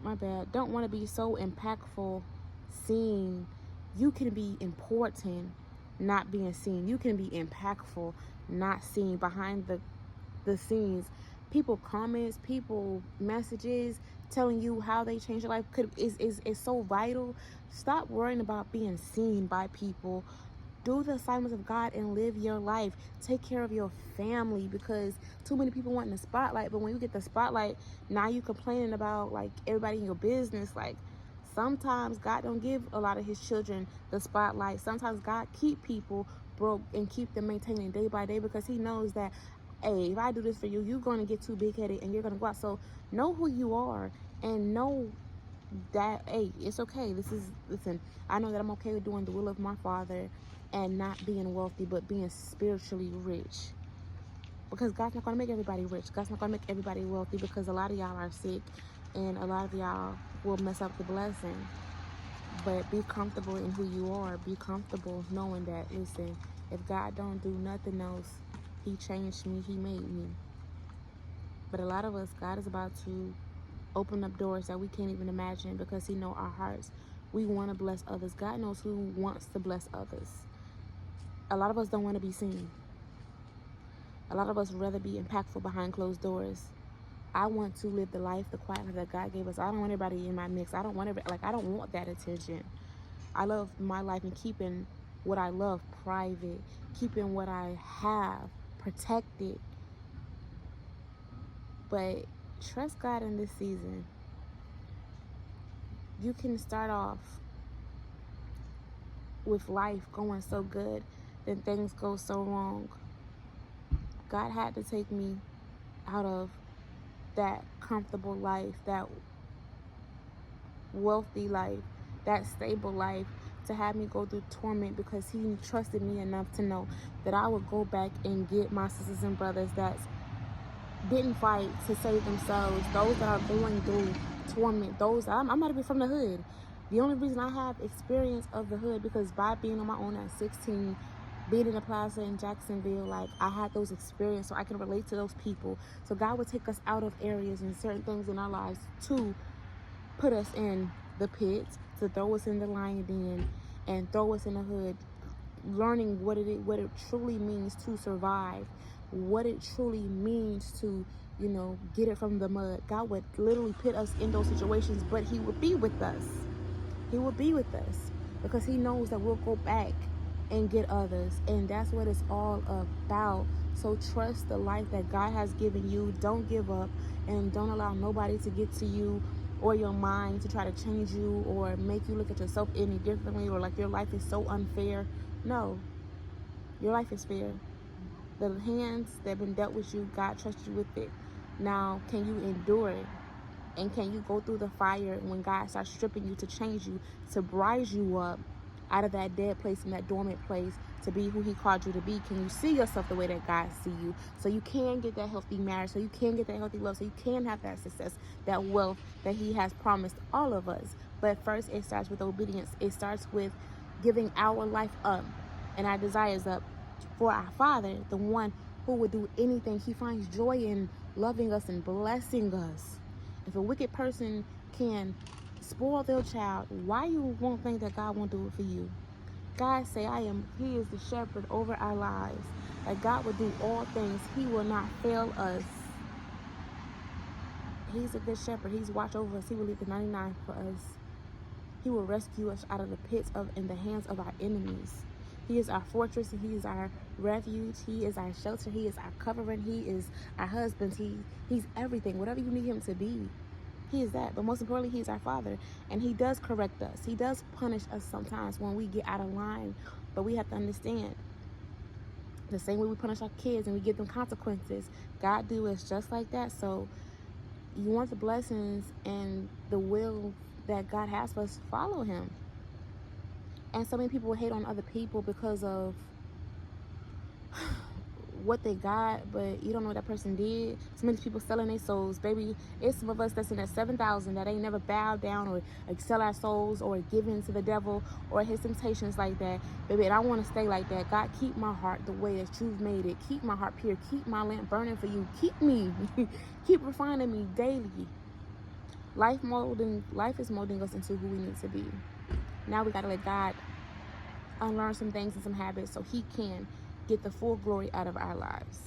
my bad, don't want to be so impactful seen. You can be important not being seen. You can be impactful not seen behind the scenes. People comments, people messages telling you how they change your life is so vital. Stop worrying about being seen by people. Do the assignments of God and live your life. Take care of your family, because too many people want the spotlight, but when you get the spotlight, now you complaining about like everybody in your business. Like, sometimes God don't give a lot of his children the spotlight. Sometimes God keep people broke and keep them maintaining day by day, because he knows that, hey, if I do this for you, you're going to get too big-headed and you're going to go out. So know who you are and know that, hey, it's okay. Listen, I know that I'm okay with doing the will of my Father and not being wealthy, but being spiritually rich. Because God's not going to make everybody rich. God's not going to make everybody wealthy, because a lot of y'all are sick and a lot of y'all will mess up the blessing. But be comfortable in who you are. Be comfortable knowing that, listen, if God don't do nothing else, he changed me, he made me. But a lot of us, God is about to open up doors that we can't even imagine, because he know our hearts. We want to bless others. God knows who wants to bless others. A lot of us don't want to be seen. A lot of us rather be impactful behind closed doors. I want to live the life, the quiet life that God gave us. I don't want everybody in my mix. I don't want that attention. I love my life and keeping what I love private, keeping what I have protected. But trust God in this season. You can start off with life going so good, then things go so wrong. God had to take me out of that comfortable life, that wealthy life, that stable life, to have me go through torment, because he trusted me enough to know that I would go back and get my sisters and brothers that didn't fight to save themselves, those that are going through torment, those I'm not even from the hood. The only reason I have experience of the hood, because by being on my own at 16, being in the plaza in Jacksonville, like, I had those experiences, so I can relate to those people. So God would take us out of areas and certain things in our lives to put us in the pit, to throw us in the lion den and throw us in the hood, learning what it truly means to survive, what it truly means to, get it from the mud. God would literally put us in those situations, but he would be with us. He will be with us, because he knows that we'll go back and get others. And that's what it's all about. So trust the life that God has given you. Don't give up, and don't allow nobody to get to you or your mind to try to change you or make you look at yourself any differently, or like your life is so unfair. No, your life is fair. The hands that have been dealt with you, God trusts you with it. Now, can you endure it? And can you go through the fire when God starts stripping you to change you, to rise you up out of that dead place and that dormant place to be who he called you to be? Can you see yourself the way that God see you, so you can get that healthy marriage, so you can get that healthy love, so you can have that success, that wealth that he has promised all of us? But first, it starts with obedience. It starts with giving our life up and our desires up for our Father, the one who would do anything. He finds joy in loving us and blessing us. If a wicked person can spoil their child, why you won't think that God won't do it for you? God say, he is the shepherd over our lives. Like, God will do all things. He will not fail us. He's a good shepherd. He's watched over us. He will leave the 99 for us. He will rescue us out of the pits in the hands of our enemies. He is our fortress, and he is our refuge. He is our shelter. He is our covering. He is our husband. He's everything. Whatever you need him to be, he is that. But most importantly, he is our Father, and he does correct us. He does punish us sometimes when we get out of line, but we have to understand, the same way we punish our kids and we give them consequences, God do us just like that. So you want the blessings and the will that God has for us, follow him. And so many people hate on other people because of what they got, but you don't know what that person did. So many people selling their souls, baby. It's some of us that's in that 7,000 that ain't never bowed down or like sell our souls or give in to the devil or his temptations like that, baby. And I want to stay like that. God, keep my heart the way that you've made it. Keep my heart pure. Keep my lamp burning for you. Keep me keep refining me daily. Life is molding us into who we need to be. Now we gotta let God unlearn some things and some habits so he can get the full glory out of our lives.